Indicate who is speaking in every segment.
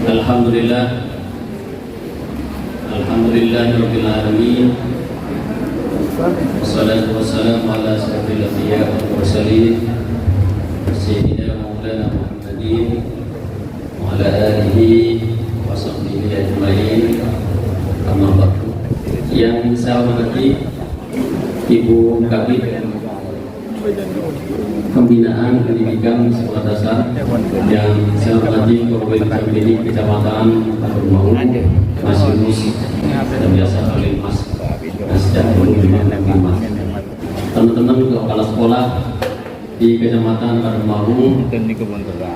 Speaker 1: Alhamdulillah, Alhamdulillahirabbil alamin. Wassalatu wassalamu ala asyrofil anbiya wal mursalin sayyidina maulana Muhammadin wa ala alihi wa sahbihi ajmain. Amma ba'du. Yang saya hormati Ibu Kabid Pembinaan Pendidikan Sekolah Dasar, yang saya hormati Korwil Jamili Kecamatan Rumau, Mas Yunus, dan biasa oleh Mas teman-teman kepala sekolah di Kecamatan Rumau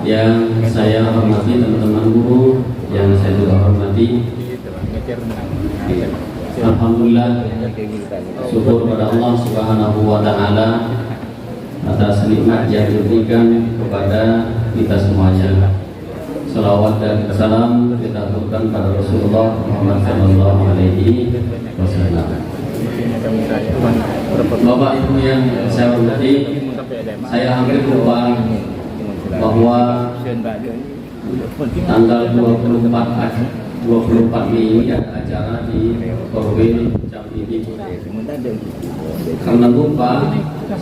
Speaker 1: yang saya hormati, teman-teman guru yang saya juga hormati. Alhamdulillah, syukur pada Allah Subhanahu wa Ta'ala atas nikmat yang diberikan kepada kita semuanya. Salawat dan salam kita aturkan pada Rasulullah Muhammad sallallahu alaihi wasallam. Bapak Ibu yang saya hormati, saya hampir lupa bahwa tanggal 24 Mei ini ada acara di Korwil Jamili. Karena lupa,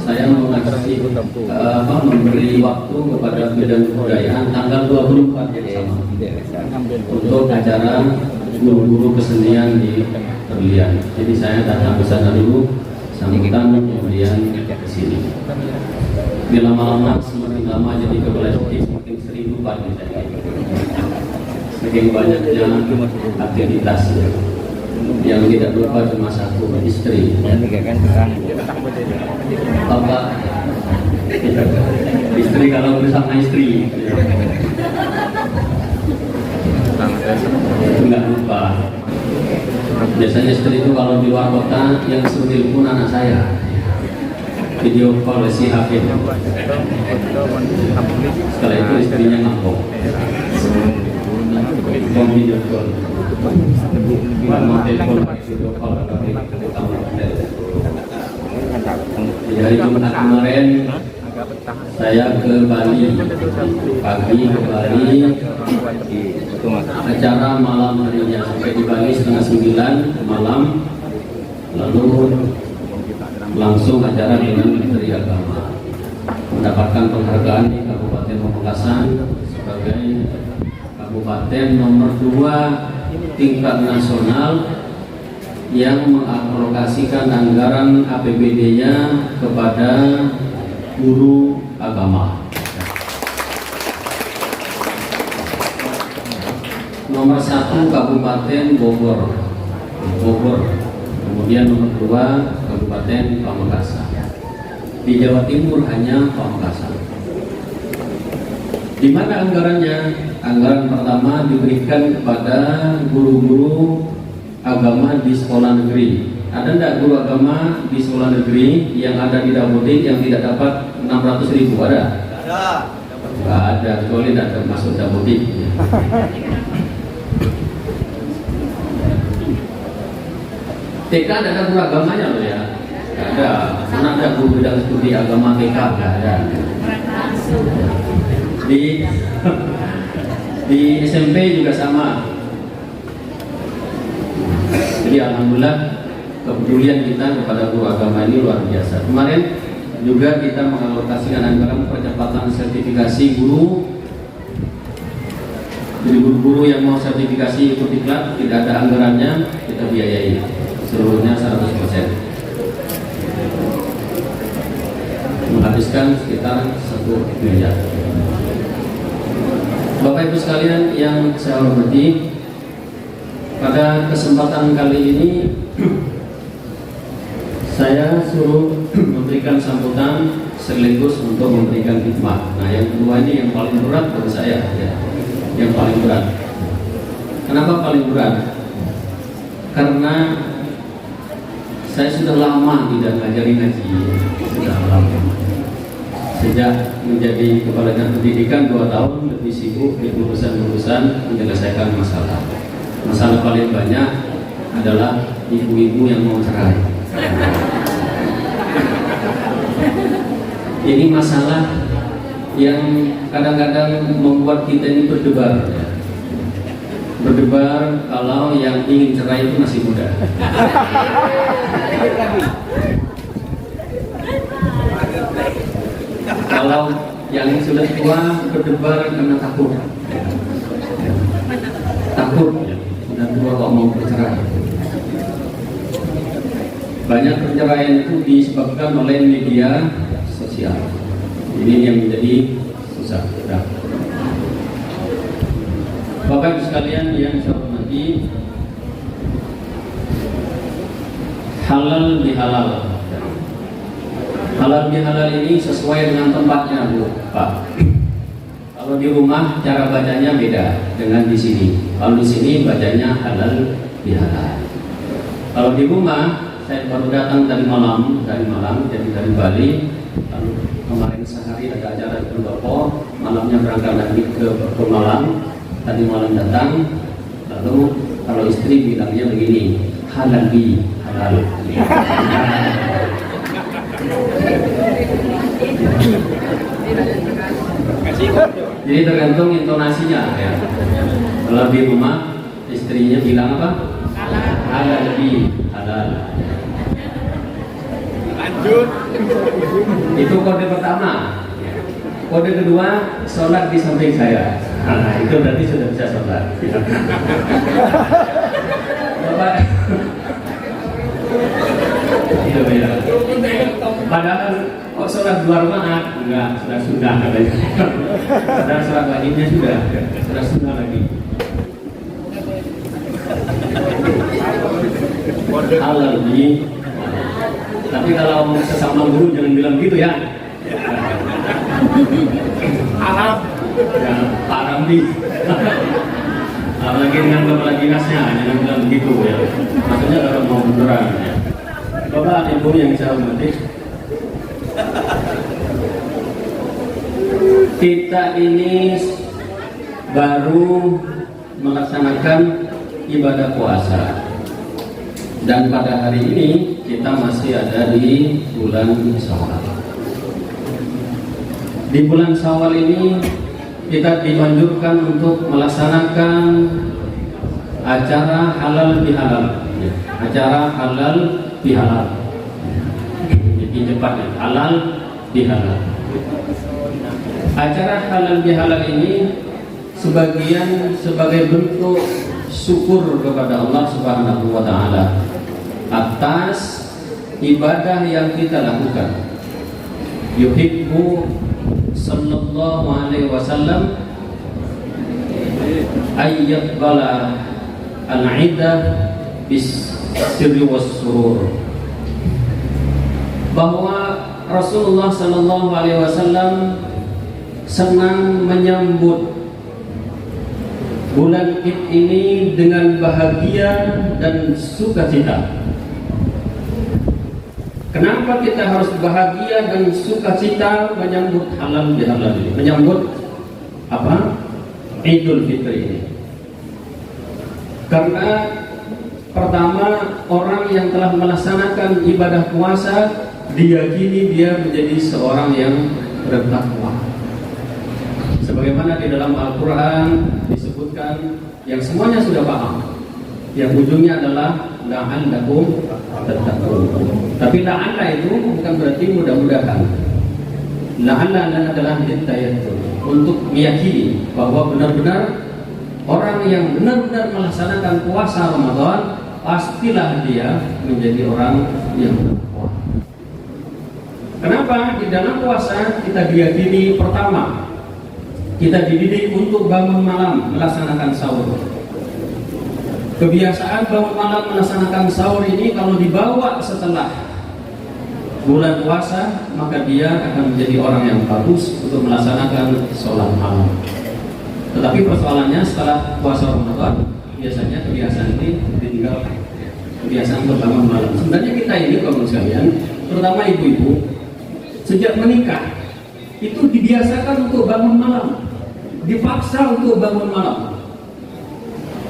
Speaker 1: saya mengasih memberi waktu kepada bidang kebudayaan tanggal 24 yang sama untuk acara guru-guru kesenian di Berlian. Jadi saya datang ke sana dulu, sambutan, kemudian ke sini. Bila lama-lama semakin lama jadi kepala semakin sering lupa nih saya. Semakin banyaknya aktivitas ya. Yang tidak lupa cuma satu, istri. Bapak, istri kalau bersama istri itu nggak lupa. Biasanya istri itu kalau di luar kota yang suruh telepon anak saya, video call si Hafid. Setelah itu istrinya ngapok. Video call. Hari Jumat kemarin saya ke Bali, pagi ke Bali, acara malam harinya sampai di Bali setengah 9 malam, lalu langsung acara dengan Menteri Agama, mendapatkan penghargaan di Kabupaten Pamekasan sebagai Kabupaten nomor 2 tingkat nasional yang mengalokasikan anggaran APBD-nya kepada guru agama. Nomor 1 Kabupaten Bogor, kemudian nomor 2 Kabupaten Pamekasan. Di Jawa Timur hanya Pamekasan. Di mana anggarannya? Anggaran pertama diberikan kepada guru-guru agama di sekolah negeri. Ada tidak guru agama di sekolah negeri yang ada di Dapodik yang tidak dapat 600.000? Ada? Ada. Tidak ada, kecuali tidak termasuk Dapodik. TK ada guru agamanya loh ya? Tidak ada. Mana ada guru bidang studi agama TK? Tidak ada. Di SMP juga sama. Jadi alhamdulillah kepedulian kita kepada guru agama ini luar biasa. Kemarin juga kita mengalokasikan anggaran percepatan sertifikasi guru. Jadi guru-guru yang mau sertifikasi ikut diklat tidak ada anggarannya, kita biayai seluruhnya 100%. Menghabiskan sekitar 1 miliar. Bapak Ibu sekalian yang saya hormati, pada kesempatan kali ini saya suruh memberikan sambutan sekaligus untuk memberikan hikmah. Nah, yang kedua ini yang paling berat bagi saya ya. Yang paling berat. Kenapa paling berat? Karena saya sudah lama tidak ngajari ngaji, sudah lama. Sejak menjadi kepala dinas pendidikan 2 tahun lebih sibuk di urusan-urusan menyelesaikan masalah. Masalah paling banyak adalah ibu-ibu yang mau cerai. Ini masalah yang kadang-kadang membuat kita ini berdebar. Berdebar kalau yang ingin cerai itu masih muda. Kalau yang sudah tua berdebar karena takut. Takut sudah tua kok mau bercerai. Banyak perceraian itu disebabkan oleh media sosial. Ini yang menjadi susah. Bapak Ibu sekalian yang saya hormati, halal bihalal. Halal bihalal ini sesuai dengan tempatnya, Bu, Pak. Kalau di rumah cara bacanya beda dengan di sini. Kalau di sini bacanya halal bihalal. Kalau di rumah, saya baru datang dari Malang, jadi dari Bali. Lalu kemarin sehari ada acara di Purwokerto, malamnya berangkat lagi ke Malang. Tadi malam datang, lalu kalau istri bilangnya begini, halal bi, halal. Jadi tergantung intonasinya ya. Kalau di rumah istrinya bilang apa? Halal bi, halal. Lanjut. Itu kode pertama. Kode kedua, sholat di samping saya. Nah, itu berarti sudah bisa sholat. Bapak, itu beda. Padahal kok sholat 2 rakaat? Enggak, sudah katanya. Sudah sholat wajibnya sudah lagi. Halal bi. Tapi kalau sesama guru jangan bilang gitu ya. Arab. Ya, Pak Ramli. Apalagi dengan kepala dinasnya, jangan bilang begitu ya. Maksudnya kalau mau beneran ya. Bapak Ibu yang saya hormati, kita ini baru melaksanakan ibadah puasa. Dan pada hari ini kita masih ada di bulan Syawal. Di bulan Syawal ini kita dianjurkan untuk melaksanakan acara halal bihalal. Acara halal bihalal. Jadi cepatnya halal bihalal. Acara halal bihalal ini sebagai bentuk syukur kepada Allah Subhanahu wa taala atas ibadah yang kita lakukan. Yuhibbu sallallahu alaihi wasallam ayyaqbala al-'idah bis sirri was surur. Bahwa Rasulullah sallallahu alaihi wasallam senang menyambut bulan Id ini dengan bahagia dan sukacita. Kenapa kita harus bahagia dan sukacita menyambut halal bihalal ini? Menyambut apa? Idul Fitri ini. Karena pertama, orang yang telah melaksanakan ibadah puasa diyakini dia menjadi seorang yang bertakwa. Sebagaimana di dalam Al-Quran disebutkan, yang semuanya sudah paham, yang ujungnya adalah la'allakum tattaqun. Tapi la'alla itu bukan berarti mudah-mudahan. La'alla adalah hidayatun, untuk meyakini bahwa benar-benar orang yang benar-benar melaksanakan puasa Ramadan pastilah dia menjadi orang yang bertakwa. Kenapa? Di dalam puasa kita diyakini, pertama, kita dididik untuk bangun malam melaksanakan sahur. Kebiasaan bangun malam melaksanakan sahur ini kalau dibawa setelah bulan puasa, maka dia akan menjadi orang yang bagus untuk melaksanakan sholat malam. Tetapi persoalannya setelah puasa Ramadan, biasanya kebiasaan ini ditinggalkan. Kebiasaan berbangun malam. Sebenarnya kita ini kaum sekalian, terutama ibu-ibu, sejak menikah itu dibiasakan untuk bangun malam, dipaksa untuk bangun malam.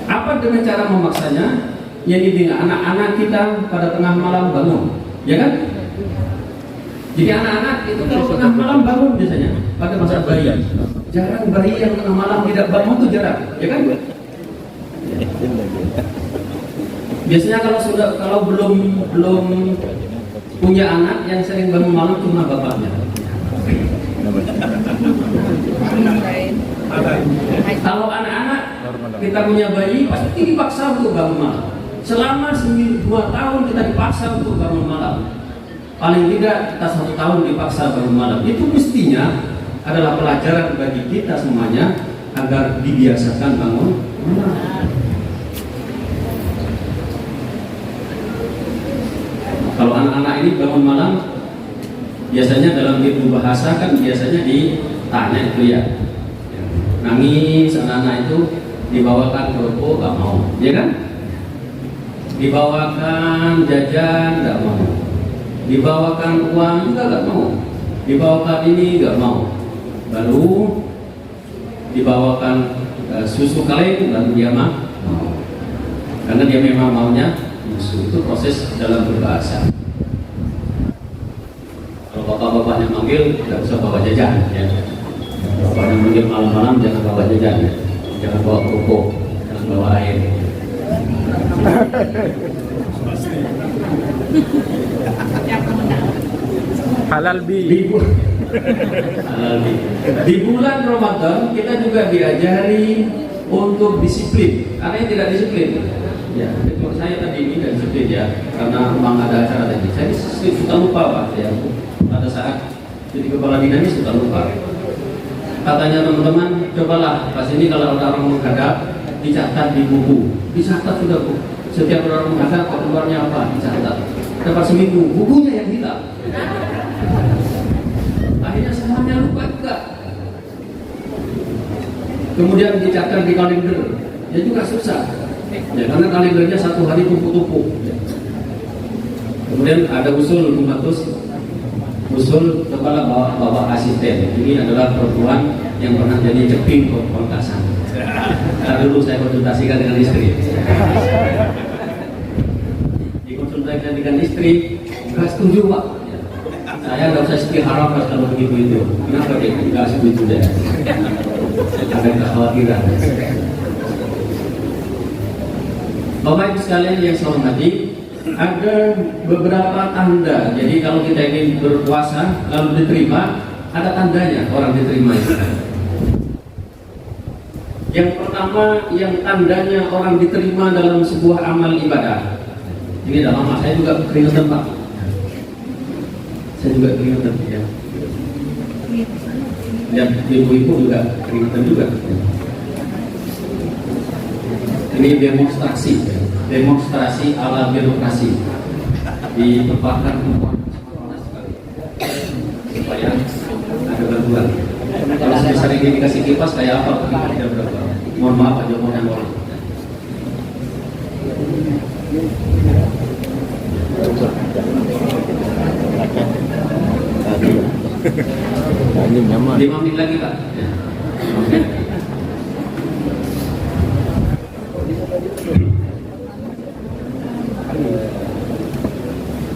Speaker 1: Apa dengan cara memaksanya? Yaitu dengan anak-anak kita pada tengah malam bangun, ya kan? Jadi anak-anak itu kalau tengah malam bangun biasanya pada masa bayi. Jarang bayi yang tengah malam tidak bangun tuh jarang, ya kan? Biasanya kalau belum punya anak yang sering bangun malam cuma bapaknya. Kalau anak-anak kita punya bayi pasti dipaksa untuk bangun malam. Selama 2 tahun kita dipaksa untuk bangun malam. Paling tidak kita 1 tahun dipaksa bangun malam. Itu mestinya adalah pelajaran bagi kita semuanya agar dibiasakan bangun malam. Kalau anak-anak ini bangun malam, biasanya dalam ilmu bahasa kan biasanya ditanya itu ya, nangis anak-anak itu dibawakan kerupuk gak mau, ya kan? Dibawakan jajan gak mau, dibawakan uang juga gak mau, dibawakan ini gak mau, baru dibawakan susu kaleng baru dia mau, karena dia memang maunya susu. Itu proses dalam berbahasa. Kalau bapak-bapaknya manggil, tidak usah bawa jajan ya. Bapaknya manggil malam-malam jangan bawa jajan ya. Jangan bawa kerupuk, jangan bawa air.
Speaker 2: Halal bi.
Speaker 1: Di bulan Ramadan kita juga diajari untuk disiplin. Karena yang tidak disiplin, ya, kalau saya tadi ini tidak disiplin ya, karena memang ada acara tadi. Saya suka lupa Pak ya. Pada saat jadi kepala dinas suka lupa. Katanya teman-teman, cobalah pas ini kalau ada orang menghadap, dicatat di buku. Dicatat sudah Bu. Setiap orang menghadap keluarnya apa dicatat. Dapat seminggu, bukunya yang hilang. Akhirnya semuanya lupa juga. Kemudian dicatat di kalender, ya juga susah. Ya, karena kalendernya 1 hari tumpuk-tumpuk. Ya. Kemudian ada usul kepala bapak asisten. Ini adalah perempuan yang pernah jadi jeping kontasan. Nah, dulu saya konsultasikan dengan istri. Dikonsultasikan dengan istri, nggak setuju Pak. Saya nggak usah istiharap kalau begitu itu. Kenapa dia nggak setuju deh? Ada kekhawatiran. Bapak Ibu sekalian yang saya hormati, ada beberapa tanda. Jadi kalau kita ingin berpuasa lalu diterima, ada tandanya orang diterima itu. Yang pertama, yang tandanya orang diterima dalam sebuah amal ibadah. Ini dalam lama saya juga keringetan Pak. Saya juga keringetan ya. Dan ibu-ibu juga keringetan juga. Ini demonstrasi ala birokrasi ditempatkan supaya ada bantuan. Kalau sebesar ini dikasih kipas kayak apa? Tidak berapa. Mohon maaf aja mohon orang.
Speaker 2: Ini nyaman.
Speaker 1: 5 menit lagi Pak. Ya.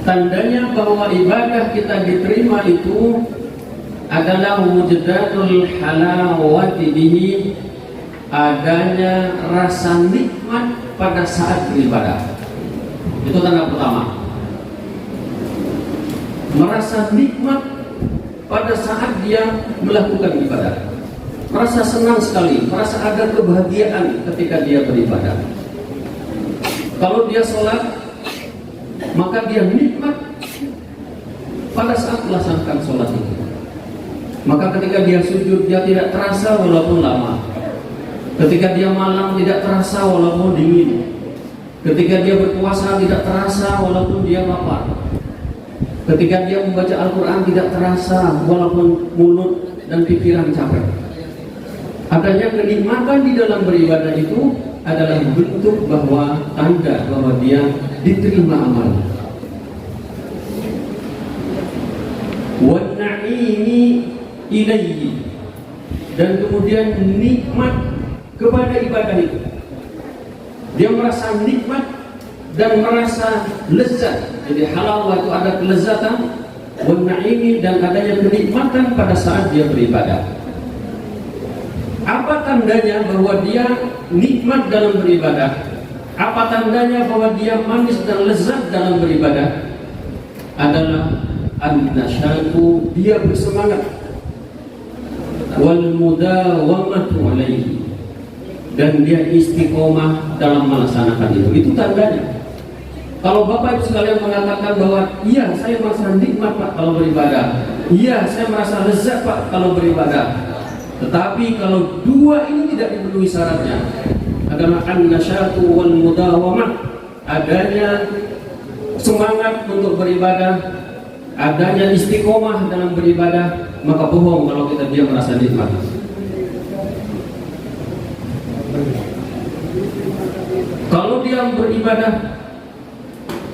Speaker 1: Tandanya bahwa ibadah kita diterima itu adalah wujdatul halawati bihi, adanya rasa nikmat pada saat beribadah. Itu tanda pertama. Merasa nikmat pada saat dia melakukan ibadah. Merasa senang sekali, merasa ada kebahagiaan ketika dia beribadah. Kalau dia sholat, maka dia nikmat pada saat melaksanakan sholat itu. Maka ketika dia sujud, dia tidak terasa walaupun lama. Ketika dia malam, tidak terasa walaupun dingin. Ketika dia berpuasa, tidak terasa walaupun dia lapar. Ketika dia membaca Al-Quran, tidak terasa walaupun mulut dan pikiran capek. Adanya kenikmatan di dalam beribadah itu adalah bentuk bahwa tanda bahwa dia diterima amal. Wa na'imi ilaihi, dan kemudian nikmat kepada ibadah itu. Dia merasa nikmat dan merasa lezat. Jadi halawah itu ada kelezatan, wan na'imi, dan adanya kenikmatan pada saat dia beribadah. Apa tandanya bahwa dia nikmat dalam beribadah? Apa tandanya bahwa dia manis dan lezat dalam beribadah? Adalah an-nasyatu, dia bersemangat, wal mudawamatu alaihi, dan dia istiqomah dalam melaksanakan itu. Itu tandanya. Kalau Bapak Ibu sekalian mengatakan bahwa iya saya merasa nikmat Pak kalau beribadah, iya saya merasa lezat Pak kalau beribadah, tetapi kalau dua ini tidak dipenuhi syaratnya, adalah an-nasyatu wal mudawamah, adanya semangat untuk beribadah, adanya istiqomah dalam beribadah, maka bohong kalau dia merasa nikmat. Kalau dia beribadah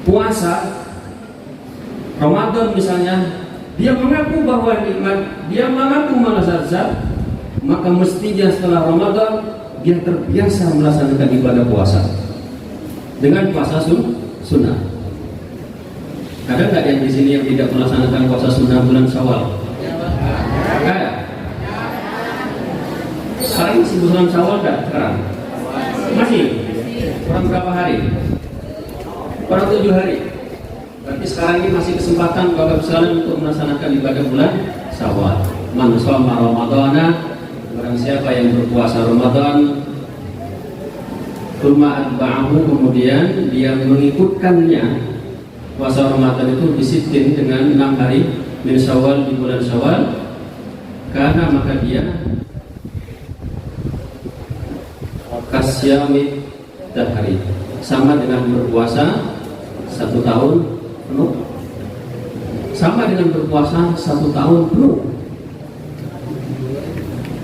Speaker 1: puasa Ramadan misalnya, dia mengaku bahwa nikmat, dia mengaku melezat, maka mestinya setelah Ramadan dia terbiasa melaksanakan ibadah puasa dengan puasa sunnah. Ada nggak yang di sini yang tidak melaksanakan puasa sunnah bulan Syawal? Ada. Sekarang masih bulan Syawal nggak? Sekarang masih. Kurang berapa hari? Kurang 7 hari. Berarti sekarang ini masih kesempatan Bapak sekalian untuk melaksanakan ibadah bulan Syawal. Man shoma Ramadhana, barang siapa yang berpuasa Ramadan, tsumma atba'ahu, kemudian dia mengikutkannya puasa Ramadan itu disiplin dengan 6 hari min Syawal, di bulan Syawal, karena maka dia kasyami dahari, sama dengan berpuasa 1 tahun penuh, sama dengan berpuasa 1 tahun penuh.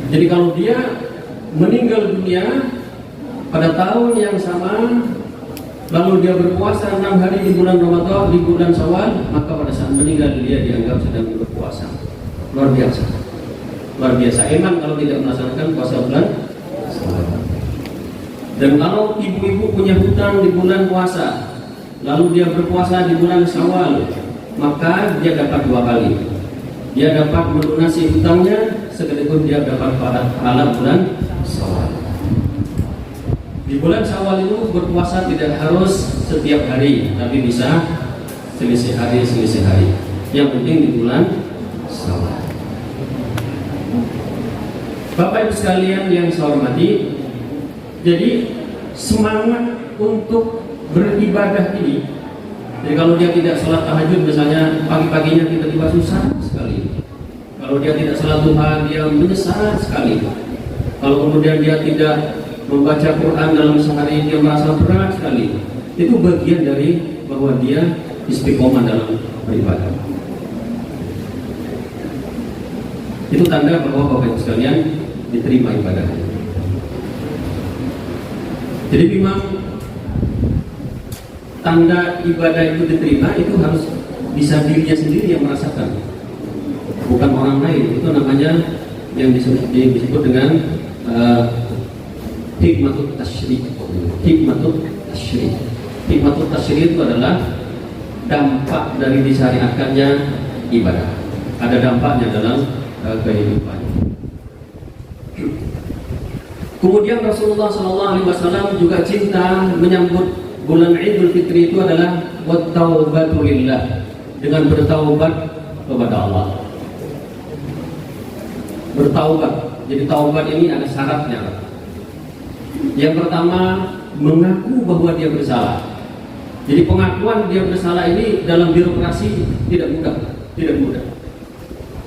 Speaker 1: Jadi kalau dia meninggal dunia pada tahun yang sama, lalu dia berpuasa 6 hari di bulan Ramadan, di bulan Syawal, maka pada saat meninggal dia dianggap sedang berpuasa. Luar biasa. Luar biasa. Emang kalau tidak melaksanakan puasa bulan Syawal. Dan kalau ibu-ibu punya hutang di bulan puasa, lalu dia berpuasa di bulan Syawal, maka dia dapat 2 kali. Dia dapat melunasi hutangnya, sekaligus dia dapat pahala bulan Syawal. Di bulan Syawal itu berpuasa tidak harus setiap hari, tapi bisa selisih hari. Yang penting di bulan Syawal. Bapak Ibu sekalian yang saya hormati, jadi semangat untuk beribadah ini, jadi kalau dia tidak sholat tahajud misalnya pagi-paginya tiba-tiba susah sekali. Kalau dia tidak sholat duha dia menyesal sekali. Kalau kemudian dia tidak membaca Quran dalam sehari dia merasa berat sekali. Itu bagian dari bahwa dia istiqomah dalam beribadah. Itu tanda bahwa Bapak Ibu sekalian diterima ibadahnya. Jadi memang tanda ibadah itu diterima itu harus bisa dirinya sendiri yang merasakan, bukan orang lain. Itu namanya yang disebut dengan hikmatut tasyri'. Hikmatut tasyri' itu adalah dampak dari disyariatkannya ibadah. Ada dampaknya dalam kehidupan. Kemudian Rasulullah SAW juga cinta menyambut bulan Idul Fitri itu adalah wattaubatu lillah, dengan bertaubat kepada Allah. Bertaubat. Jadi taubat ini ada syaratnya. Yang pertama, mengaku bahwa dia bersalah. Jadi pengakuan dia bersalah ini dalam birokrasi tidak mudah.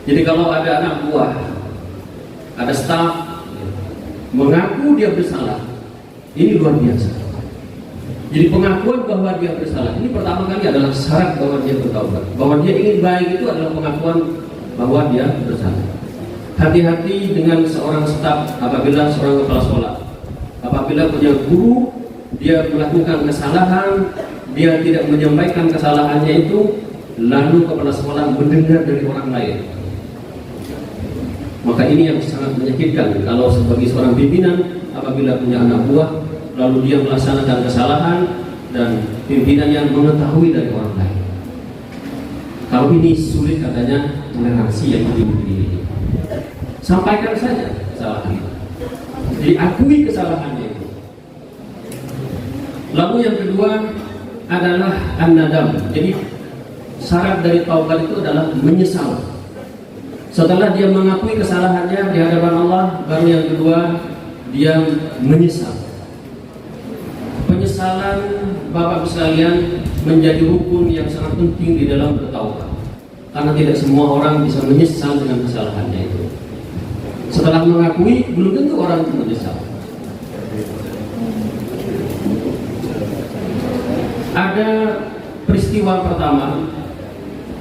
Speaker 1: Jadi kalau ada anak buah, ada staf mengaku dia bersalah, ini luar biasa. Jadi pengakuan bahwa dia bersalah ini pertama kali adalah syarat bahwa dia bertaubat. Bahwa dia ingin baik itu adalah pengakuan bahwa dia bersalah. Hati-hati dengan seorang staf apabila seorang kepala sekolah, apabila punya guru, dia melakukan kesalahan, dia tidak menyampaikan kesalahannya itu, lalu kepala sekolah mendengar dari orang lain. Maka ini yang sangat menyakitkan kalau sebagai seorang pimpinan apabila punya anak buah lalu dia melaksanakan kesalahan dan pimpinannya mengetahui dari orang lain. Kalau ini sulit katanya toleransi yang begini. Sampaikan saja kesalahan. Jadi akui kesalahannya itu. Lalu yang kedua adalah an-nadam. Jadi syarat dari taubat itu adalah menyesal. Setelah dia mengakui kesalahannya di hadapan Allah, baru yang kedua dia menyesal. Penyesalan Bapak sekalian menjadi rukun yang sangat penting di dalam bertaubat. Karena tidak semua orang bisa menyesal dengan kesalahannya itu. Setelah mengakui, belum tentu orang itu menyesal. Ada peristiwa pertama,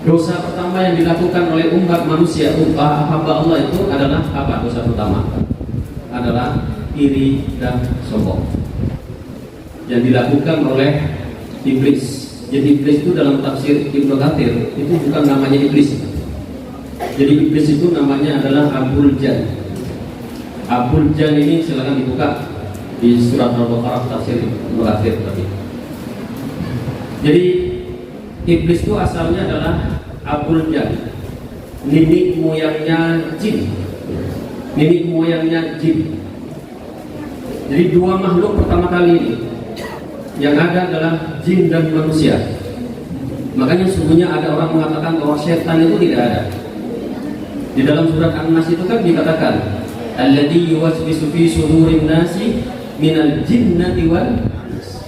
Speaker 1: dosa pertama yang dilakukan oleh umat manusia, hamba Allah itu adalah apa? Dosa pertama adalah iri dan sombong yang dilakukan oleh iblis. Jadi iblis itu dalam tafsir Ibnu Katsir itu bukan namanya iblis. Jadi iblis itu namanya adalah Abul Jan. Abul Jan ini silakan dibuka di surat Al-Baqarah tafsir Ibnu Katsir tadi. Jadi iblis itu asalnya adalah Abul Jan, nenek moyangnya jin. Nenek moyangnya jin. Jadi dua makhluk pertama kali ini yang ada adalah jin dan manusia. Makanya sesungguhnya ada orang mengatakan bahwa setan itu tidak ada. Di dalam surat An-Nas itu kan dikatakan alladzi yuwaswisu fi sudurin nasi minal jinnati wal ins.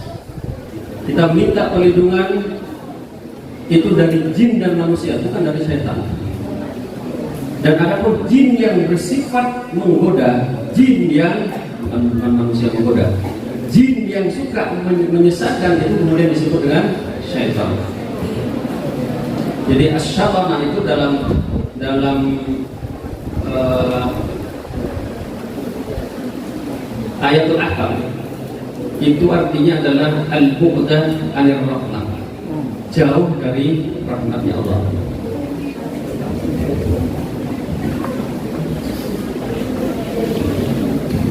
Speaker 1: Kita minta perlindungan itu dari jin dan manusia, bukan dari setan. Dan ada pun jin yang bersifat menggoda, jin yang bukan manusia menggoda, jin yang suka menyesatkan itu kemudian disebut dengan syaitan. Jadi asy-syaitan itu dalam ayatul ahkam itu artinya adalah al-bu'dah anir rahmah, jauh dari rahmatnya Allah.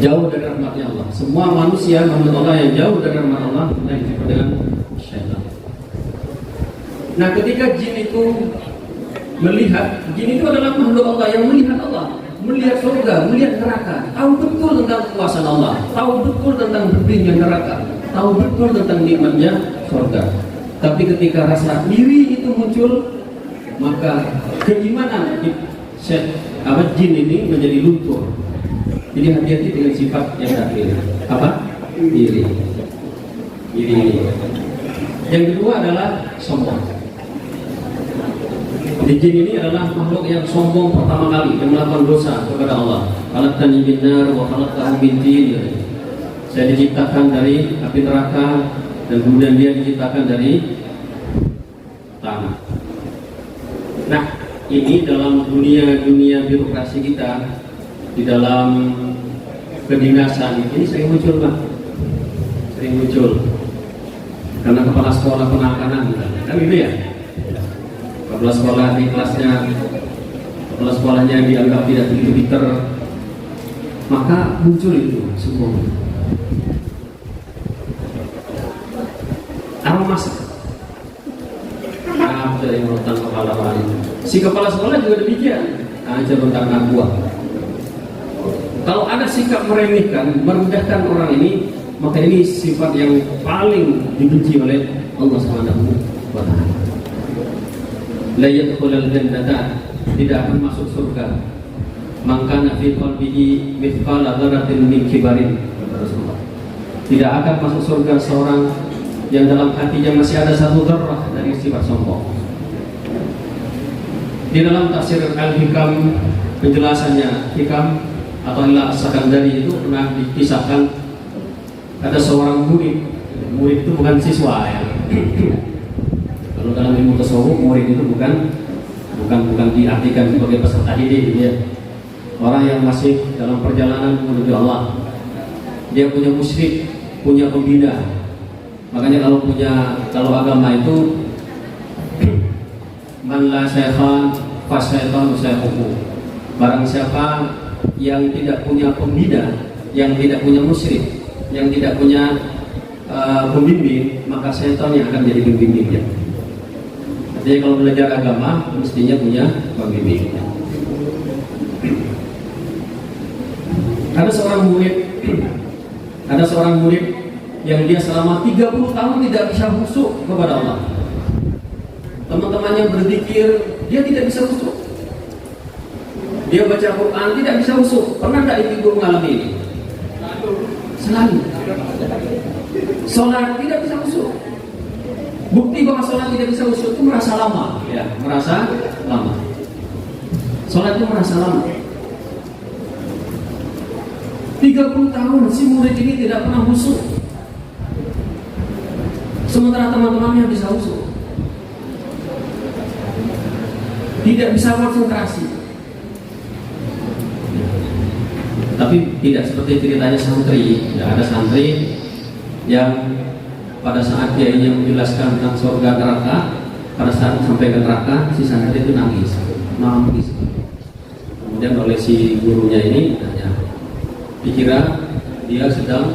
Speaker 1: Jauh dari rahmatnya Allah. Semua manusia makhluk Allah yang jauh dari rahmat Allah yang disebut dengan syaitan. Nah, ketika jin itu melihat, jin itu adalah makhluk Allah yang melihat Allah, melihat surga, melihat neraka, tahu betul tentang kekuasaan Allah, tahu betul tentang berdirinya neraka, tahu betul tentang nikmatnya surga. Tapi ketika rasa iri itu muncul, maka keimanan jin ini menjadi luntur. Jadi hati-hati dengan sifat yang tadi. Apa? Iri. Iri. Yang kedua adalah sombong. Jadi jin ini adalah makhluk yang sombong pertama kali yang melakukan dosa kepada Allah. Khalaqtani min nar wa khalaqtahu min tin. Saya diciptakan dari api neraka dan kemudian dia diciptakan dari tanah. Nah, ini dalam dunia birokrasi kita, di dalam kedinasan ini sering muncul, Pak. Sering muncul. Karena kepala sekolah penekanan kan gitu ya. Kepala sekolah di kelasnya, kepala sekolahnya dianggap tidak begitu pinter, maka muncul itu semua. Armas. Dari urutan kepala lain. Si kepala sekolah juga demikian. Aja tentang aqua. Kalau ada sikap meremehkan, merendahkan orang ini, maka ini sifat yang paling dibenci oleh Allah Subhanahu wa taala. La yadkhulul jannata, tidak akan masuk surga. Man kana fi qalbihi mithqala dzarratin min kibarin. Tidak akan masuk surga seorang yang dalam hatinya masih ada satu dzarrah dari sifat sombong. Di dalam tafsir Al-Hikam penjelasannya, Hikam atau As-Sakandari itu pernah dikisahkan ada seorang murid itu bukan siswa ya. Kalau dalam ilmu tasawuf murid itu bukan diartikan sebagai peserta didik gitu ya. Orang yang masih dalam perjalanan menuju Allah. Dia punya musyrik, punya pembina. Makanya kalau agama itu man la syaitan fa syaitan syaihuhu. Barang siapa yang tidak punya pembina, yang tidak punya musyrik, yang tidak punya pembimbing, maka setan yang akan jadi pembimbingnya. Jadi kalau belajar agama mestinya punya pembimbing. Ada seorang murid yang dia selama 30 tahun tidak bisa khusyuk kepada Allah. Teman-temannya berzikir, dia tidak bisa khusyuk. Dia baca Quran, tidak bisa khusyuk. Pernah tidak ibu mengalami ini? Selalu. Sholat tidak bisa khusyuk. Bukti bahwa sholat tidak bisa khusyuk itu merasa lama, ya, merasa lama. Sholat itu merasa lama. 30 tahun si murid ini tidak pernah khusyuk. Sementara teman-temannya bisa khusyuk. Tidak bisa konsentrasi. Tapi tidak seperti ceritanya santri. Ya, ada santri yang pada saat kiainya menjelaskan tentang surga neraka, pada saat sampai ke neraka, si santri itu nangis. Kemudian oleh si gurunya ini tanya, dikira dia sedang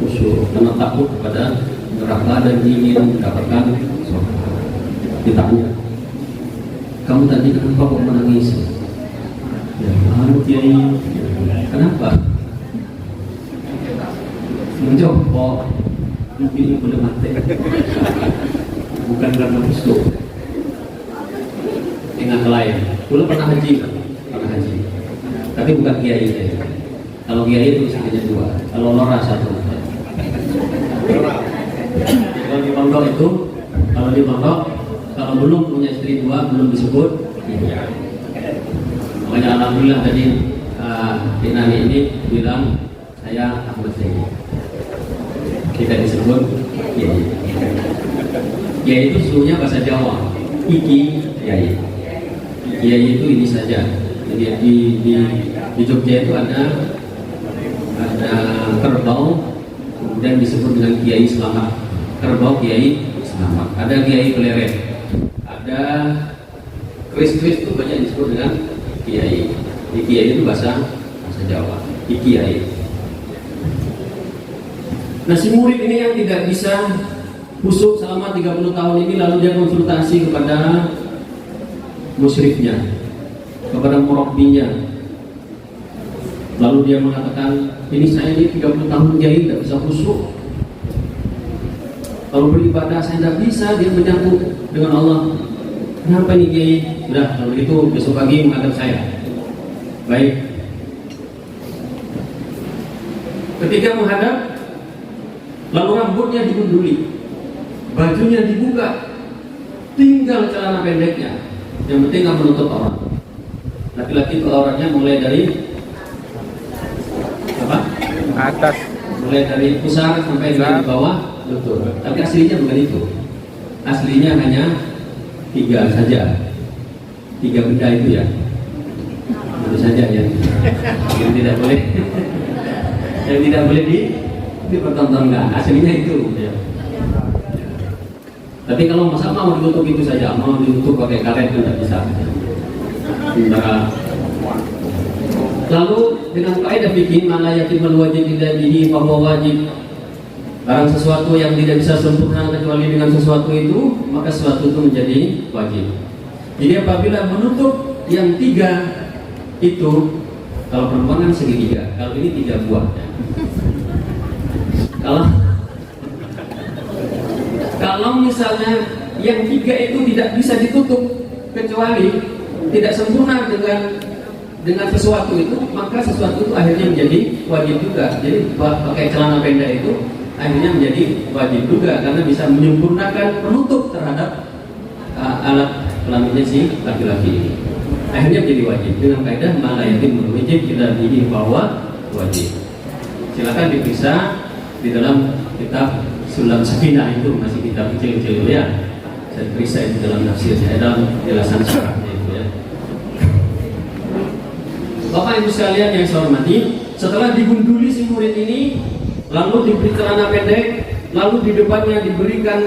Speaker 1: khusyuk karena takut kepada neraka dan ingin mendapatkan surga. Ditanya, kamu tadi kenapa kok menangis? Ya, kiai, kenapa? Menjawab, ini boleh mati. Bukan karena khusyuk. Dengan lain, dulu pernah haji. Tapi bukan kiai. Kalau kiai itu hanya 2, kalau lora 1. Kalau di pondok itu, kalau belum punya istri 2 belum disebut. Makanya alhamdulillah tadi Nani ini bilang saya Ahmad Zaini. Kita disebut kiai. Kiai itu sesungguhnya bahasa Jawa. Iki kiai. Kiai itu ini saja. Jadi di Jogja itu ada kerbau, kemudian disebut dengan Kiai Selamat. Kerbau Kiai Selamat. Ada Kiai Peleret. Ada Kris-kris itu banyak disebut dengan Kiai. Di Kiai itu bahasa Jawa. Di Kiai. Nah, si murid ini yang tidak bisa khusyuk selama 30 tahun ini, lalu dia konsultasi kepada musyrifnya, kepada murabbinya. Lalu dia mengatakan, ini saya ini 30 tahun kiai tidak bisa khusyuk. Kalau beribadah saya tidak bisa, dia menyatu dengan Allah. Kenapa nih kiai? Sudah, kalau begitu besok pagi menghadap saya. Baik. Ketika menghadap, lalu rambutnya digunduli, bajunya dibuka, tinggal celana pendeknya. Yang penting nggak menutup aurat. Laki-laki itu auratnya mulai dari apa?
Speaker 2: Atas.
Speaker 1: Mulai dari pusar sampai di bawah lutut. Tapi aslinya bukan itu. Aslinya hanya 3 saja. 3 benda itu ya. Itu saja ya. Yang tidak boleh. Yang tidak boleh dipertontonkan. Aslinya itu. Ya. Tapi kalau masa mau ditutup itu saja, mau ditutup pakai karet itu tidak bisa. Lalu dengan kaidah fikih, mana yatimul wajib tidak bihi bahwa wajib. Barang sesuatu yang tidak bisa sempurna kecuali dengan sesuatu itu, maka sesuatu itu menjadi wajib. Jadi apabila menutup yang 3 itu, kalau perempuan kan segitiga, kalau ini 3 buah. Kalau misalnya yang 3 itu tidak bisa ditutup kecuali tidak sempurna dengan sesuatu itu, maka sesuatu itu akhirnya menjadi wajib juga. Jadi pakai celana pendek itu akhirnya menjadi wajib juga karena bisa menyempurnakan penutup terhadap alat kelaminnya si laki-laki ini. Akhirnya menjadi wajib dengan kaidah mana yatim wajib kita pilih bahwa wajib. Silakan diperiksa di dalam kitab Sulam Sakinah, itu masih kitab kecil-kecil ya. Saya periksa itu dalam tafsirnya, dalam jelasan syarahnya itu ya. Bapak Ibu sekalian yang saya hormati, setelah digunduli si murid ini, lalu diberi celana pendek, lalu di depannya diberikan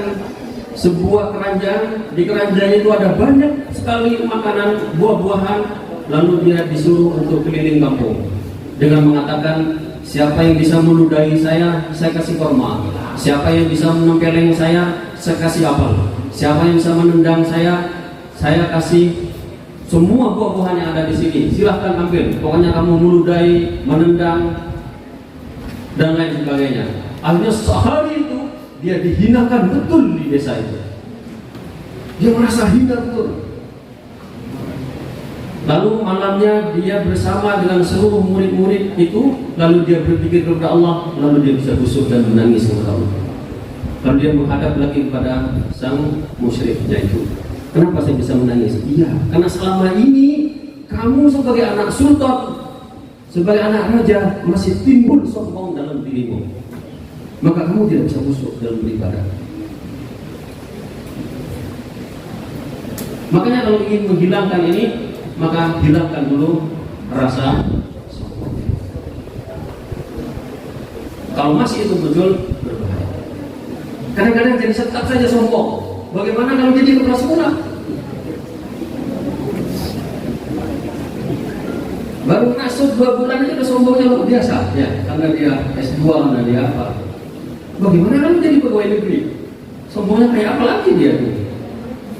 Speaker 1: sebuah keranjang. Di keranjang itu ada banyak sekali makanan, buah-buahan. Lalu dia disuruh untuk keliling kampung dengan mengatakan, siapa yang bisa meludahi saya kasih korma. Siapa yang bisa menempeleng saya saya kasih apel. Siapa yang bisa menendang saya kasih semua buah-buahan yang ada di sini. Silahkan ambil. Pokoknya kamu meludahi, menendang, dan lain sebagainya. Akhirnya sehari itu dia dihinakan betul di desa itu. Dia merasa hina betul. Lalu malamnya dia bersama dengan seluruh murid-murid itu, lalu dia berpikir kepada Allah, lalu dia bisa khusyuk dan menangis kepada Allah. Lalu dia menghadap lagi kepada sang musyriknya itu. Kenapa saya bisa menangis? Iya, karena selama ini kamu sebagai anak sultan, sebagai anak raja masih timbul sombong dalam dirimu. Maka kamu tidak bisa khusyuk dalam beribadah. Makanya kalau ingin menghilangkan ini, maka hilangkan dulu rasa sombong. Kalau masih itu muncul, berbahaya. Kadang-kadang jadi tetap saja sombong. Bagaimana kalau jadi kepala sekolah? Baru masuk 2 bulan aja udah sombongnya luar biasa, ya, karena dia S2 dan dia apa? Bagaimana kalau jadi pegawai negeri? Sombongnya kayak apa lagi dia tuh?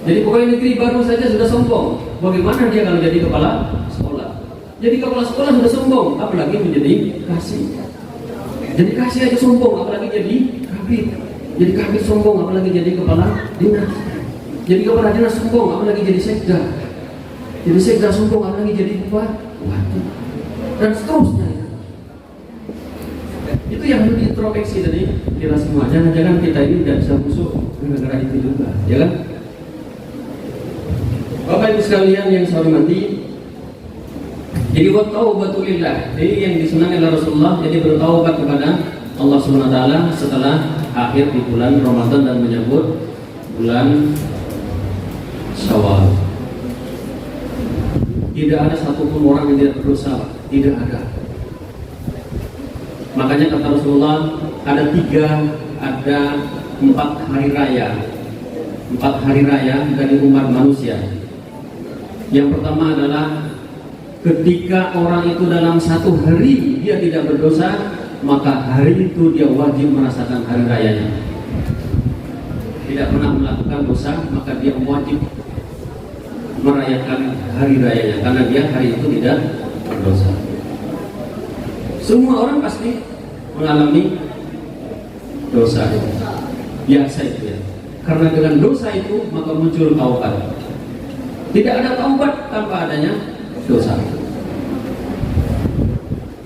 Speaker 1: Jadi pegawai negeri baru saja sudah sombong. Bagaimana dia kalau jadi kepala sekolah? Jadi kepala sekolah sudah sombong, apalagi menjadi kasih. Jadi kasih aja sombong, apalagi jadi kabit. Jadi kabit sombong, apalagi jadi kepala dinas. Jadi kepala dinas sombong, apalagi jadi sekda. Jadi sekda sombong, apalagi jadi bupati. Dan seterusnya. Itu yang harus diintrospeksi tadi kita semua. Jangan-jangan kita ini tidak bisa busuk gara-gara itu juga, ya kan? Bapak Ibu sekalian yang saya hormati, jadi bertaubatulillah, jadi yang disenangi oleh Rasulullah, jadi bertaubat kepada Allah SWT setelah akhir di bulan Ramadan dan menyambut bulan Syawal. Tidak ada satupun orang yang tidak berdosa, tidak ada. Makanya kata Rasulullah, ada 4 hari raya, 4 hari raya dari umat manusia. Yang pertama adalah ketika orang itu dalam 1 hari dia tidak berdosa, maka hari itu dia wajib merasakan hari rayanya. Tidak pernah melakukan dosa, maka dia wajib merayakan hari rayanya, karena dia hari itu tidak berdosa. Semua orang pasti mengalami dosa itu, biasa itu ya. Karena dengan dosa itu maka muncul taubat. Tidak ada taubat tanpa adanya dosa.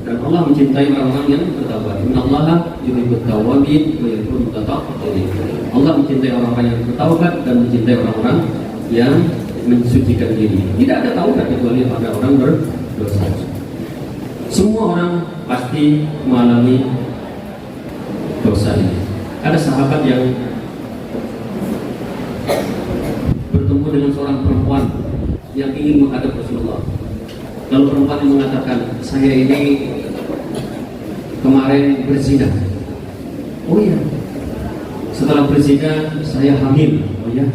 Speaker 1: Dan Allah mencintai orang-orang yang bertaubat. Innallaha yuhibbut tawwabin wa yuhibbul mutatahhirin. Allah mencintai orang-orang yang bertaubat dan mencintai orang-orang yang mensucikan diri. Tidak ada taubat kecuali pada orang berdosa. Semua orang pasti mengalami dosa ini. Ada sahabat yang bertemu dengan seorang perempuan yang ingin menghadap Rasulullah. Lalu perempuan yang mengatakan, saya ini kemarin berzina. Oh iya. Setelah berzina saya hamil. Oh iya.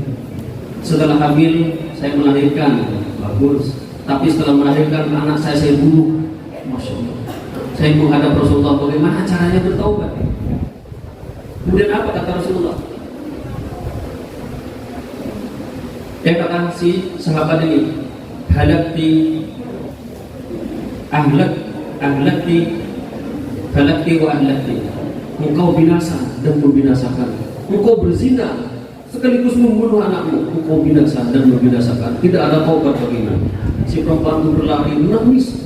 Speaker 1: Setelah hamil saya melahirkan. Bagus. Tapi setelah melahirkan anak saya bunuh. Masya Allah. Saya menghadap Rasulullah, bagaimana caranya bertaubat? Kemudian apa kata Rasulullah? Dia kata si sahabat ini, halakti wa ahlakti. Engkau binasa dan membinasakan. Engkau berzina sekaligus membunuh anakmu. Engkau binasa dan membinasakan. Tidak ada taubat bagimu. Si perempuan itu berlari menangis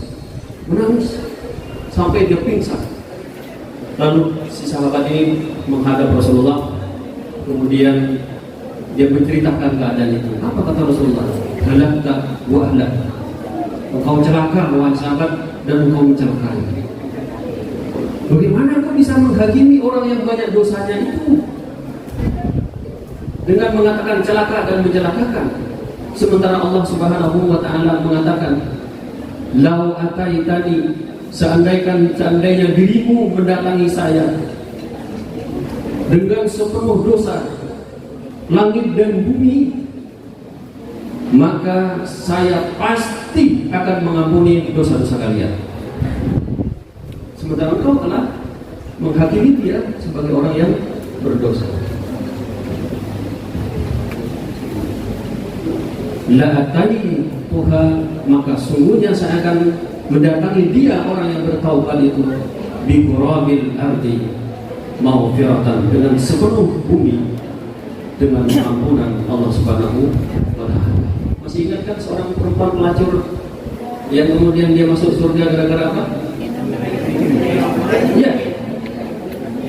Speaker 1: sampai dia pingsan. Lalu si sahabat ini menghadap Rasulullah, kemudian dia menceritakan keadaan itu. Apa kata Rasulullah? Halakta wa ahlak. Engkau celaka wahai sahabat dan engkau mencelakai. Bagaimana kau bisa menghakimi orang yang banyak dosanya itu dengan mengatakan celaka dan mencelakakan? Sementara Allah Subhanahu wa taala mengatakan, "Lau ataitani", seandainya dirimu mendatangi saya dengan sepenuh dosa langit dan bumi, maka saya pasti akan mengampuni dosa-dosa kalian. Sementara engkau telah menghakimi dia sebagai orang yang berdosa. la'atani Tuhan, maka sungguhnya saya akan mendatangi dia orang yang bertaubat itu bi qurabil ardi maghfiratan, dengan sepenuh bumi, dengan ampunan Allah Subhanahu wa taala. Masih ingat kan seorang perempuan pelacur yang kemudian dia masuk surga gara-gara apa? Ya,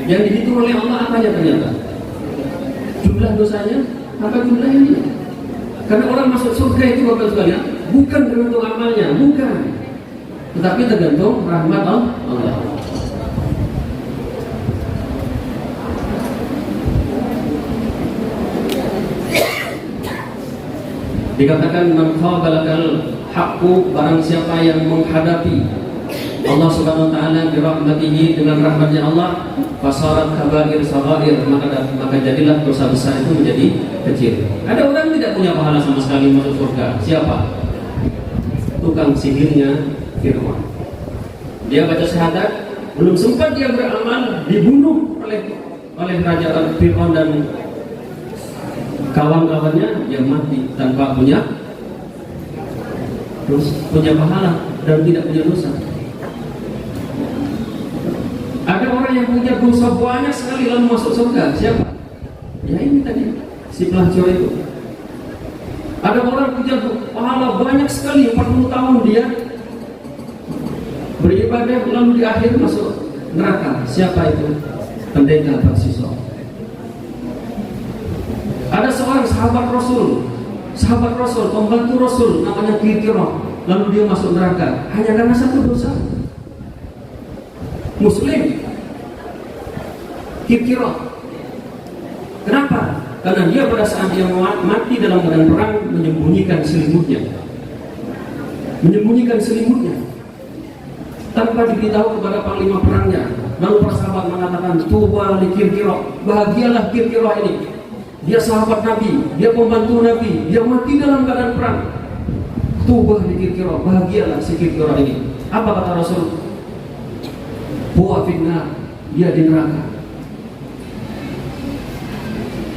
Speaker 1: yang dihitung oleh Allah apanya ternyata? Jumlah dosanya, apa jumlah ini? Karena orang masuk surga itu Bapak sekalian bukan tergantung amalnya, bukan, tetapi tergantung rahmat Allah. Dikatakan man qabalakal haqqu, barang siapa yang menghadapi Allah Subhanahu wa taala bi rahmatihi, dengan rahmatnya Allah, fasarat kabair sagair, maka jadilah dosa besar itu menjadi kecil. Ada orang tidak punya pahala sama sekali masuk surga. Siapa? Tukang sihirnya Fir'aun. Dia baca syahadat, belum sempat dia beramal, dibunuh oleh Raja Fir'aun dan kawan-kawannya, yang mati tanpa punya pahala dan tidak punya dosa. Ada orang yang punya dosa banyak sekali lalu masuk surga. Siapa? Ya ini tadi, si pelacur itu. Ada orang punya pahala banyak sekali, 40 tahun dia beribadah lalu di akhir masuk neraka. Siapa itu? Pendeta Baksiso. Ada seorang sahabat Rasul, pembantu Rasul, namanya Kirkirah, lalu dia masuk neraka hanya karena satu dosa. Muslim Kirkirah. Kenapa? Karena dia pada saat dia mati dalam medan perang menyembunyikan selimutnya tanpa diberitahu kepada panglima perangnya. Lalu para sahabat mengatakan, tuba li Kirkirah, bahagialah Kirkirah ini. Dia sahabat Nabi, dia pembantu Nabi, dia mati dalam keadaan perang. Tuba li Kirkirah, bahagialah si Kirkirah ini. Apa kata Rasul? Huwa finnar, dia di neraka.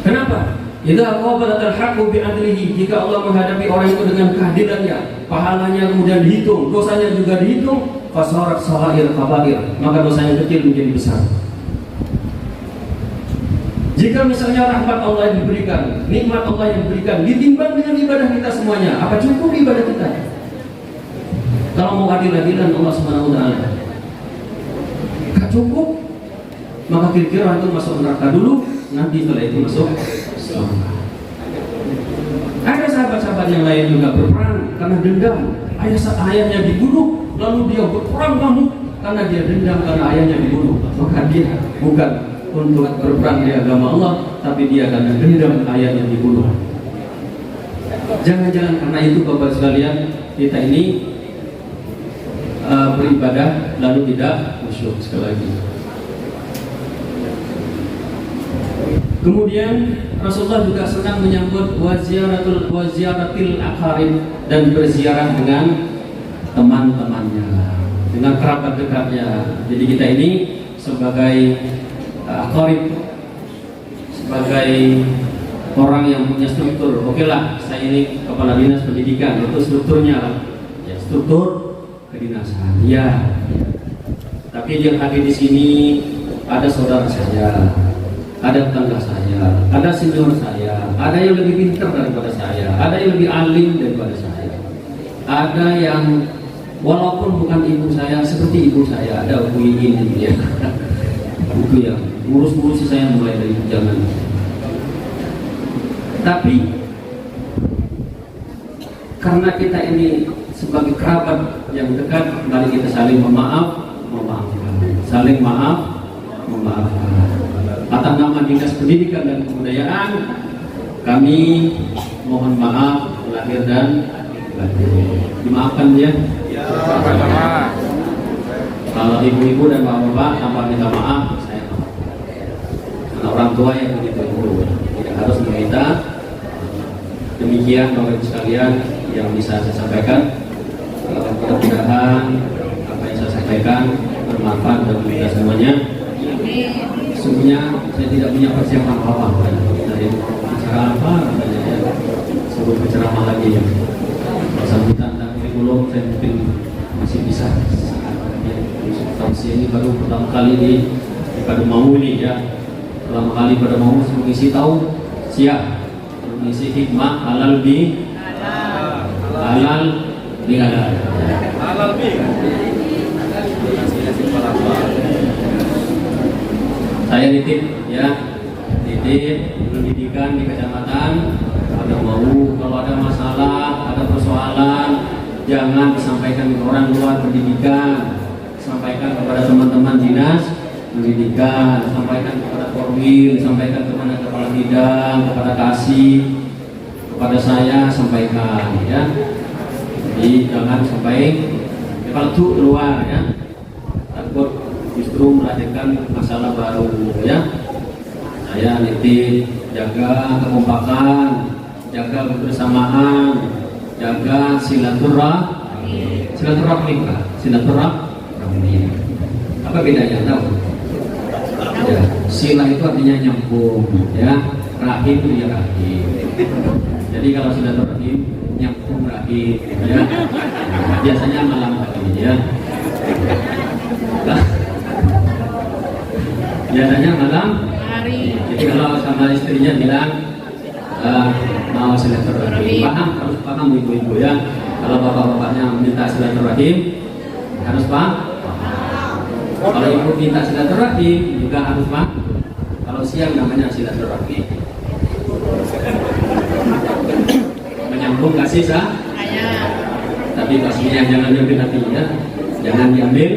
Speaker 1: Kenapa? Idza qabalatal haqqu bi adlihi, jika Allah menghadapi orang itu dengan keadilannya, pahalanya kemudian dihitung, dosanya juga dihitung, fasarat sagair kabair, maka dosanya kecil menjadi besar. Jika misalnya rahmat Allah yang diberikan, nikmat Allah yang diberikan, ditimbang dengan ibadah kita semuanya, apa cukup ibadah kita? Kalau mau adil-adilan Allah Subhanahu wa taala, gak cukup, maka kira-kira itu masuk neraka dulu, nanti setelah itu masuk surga. Ada sahabat-sahabat yang lain juga berperang karena dendam, ayahnya dibunuh, lalu dia berperang kamu karena dia dendam karena ayahnya dibunuh, maka dia bukan untuk berperang di agama Allah, tapi dia karena dendam ayahnya dibunuh. Jangan-jangan karena itu Bapak sekalian, kita ini beribadah lalu tidak khusyuk. Sekali lagi, kemudian Rasulullah juga senang menyambut waziyaratil akharib, dan berziarah dengan teman-temannya, dengan kerabat dekatnya. Jadi kita ini sebagai akharib, sebagai orang yang punya struktur. Oke lah, saya ini kepala dinas pendidikan, itu strukturnya ya, struktur kedinasan. Ya, tapi yang hadir di sini ada saudara saya, ada tetangga saya, ada senior saya, ada yang lebih pintar daripada saya, ada yang lebih alim daripada saya, ada yang walaupun bukan ibu saya seperti ibu saya, ada Bu Iin gitu ya. Itu yang ngurus-ngurusi saya mulai dari zaman. Tapi karena kita ini sebagai kerabat yang dekat, mari kita saling memaafkan, saling memaafkan. Atas nama Dinas Pendidikan dan Kebudayaan, kami mohon maaf lahir dan batin. Dimaafkan ya.
Speaker 2: Sama-sama.
Speaker 1: Kalau ibu-ibu dan bapak-bapak tanpa minta maaf, saya maaf. Karena orang tua yang begitu itu tidak harus meminta. Demikian Bapak Ibu sekalian yang bisa saya sampaikan. Mudah-mudahan apa yang saya sampaikan bermanfaat bagi kita semuanya. Sesungguhnya saya tidak punya persiapan apa-apa dari acara apa, sebut penceramah lagi ya. Sambutan dan kurikulum saya mungkin masih bisa. Tausiah ini baru pertama kali pada mau ini ya. Pertama kali pada mau mengisi tahu siap mengisi hikmah halal bi halal bi halal.
Speaker 2: Halal bi.
Speaker 1: Saya nitip ya, nitip pendidikan di kecamatan. Ada mau kalau ada masalah, ada persoalan, jangan disampaikan ke orang luar pendidikan, sampaikan kepada teman-teman dinas pendidikan, sampaikan kepada Korwil, sampaikan kepada kepala bidang, kepada kasih, kepada saya sampaikan ya. Jadi jangan sampai palsu keluar ya, takut justru melahirkan masalah baru ya. Saya nitip jaga kekompakan, jaga kebersamaan, jaga silaturahmi. Silaturahmi. Apa bedanya tahu? Ya, sila itu artinya nyambung ya, rahim itu ya rahim. Jadi kalau silaturahim nyambung rahim ya. Biasanya malam hari ya. Biasanya malam hari. Jadi kalau sama istrinya bilang mau silaturahim, harus paham ibu-ibu ya. Kalau bapak-bapaknya minta silaturahim harus paham. Kalau ibu minta silaturahim juga harus paham. Kalau siang namanya silaturahim. Menyambung kasih sayang. Tapi pastinya jangan diambil hatinya, jangan diambil.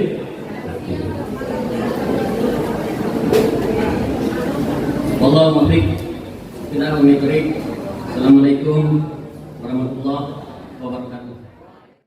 Speaker 1: Wallahu muwaffiq. Assalamualaikum warahmatullahi wabarakatuh.